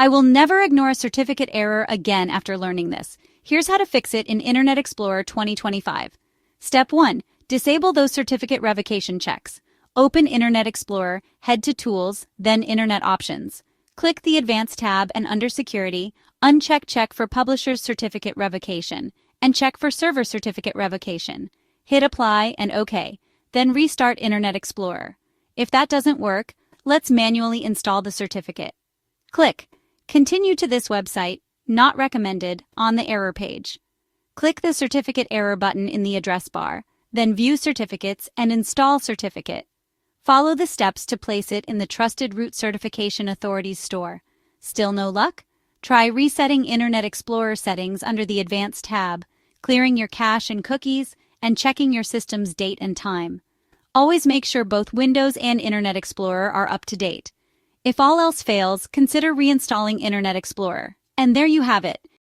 I will never ignore a certificate error again after learning this. Here's how to fix it in Internet Explorer 2025. Step 1. Disable those certificate revocation checks. Open Internet Explorer, head to Tools, then Internet Options. Click the Advanced tab and under Security, uncheck Check for Publisher's Certificate Revocation and check for Server Certificate Revocation. Hit Apply and OK, then restart Internet Explorer. If that doesn't work, let's manually install the certificate. Click Continue to this website, not recommended, on the error page. Click the Certificate Error button in the address bar, then View Certificates and Install Certificate. Follow the steps to place it in the Trusted Root Certification Authority's store. Still no luck? Try resetting Internet Explorer settings under the Advanced tab, clearing your cache and cookies, and checking your system's date and time. Always make sure both Windows and Internet Explorer are up to date. If all else fails, consider reinstalling Internet Explorer. And there you have it.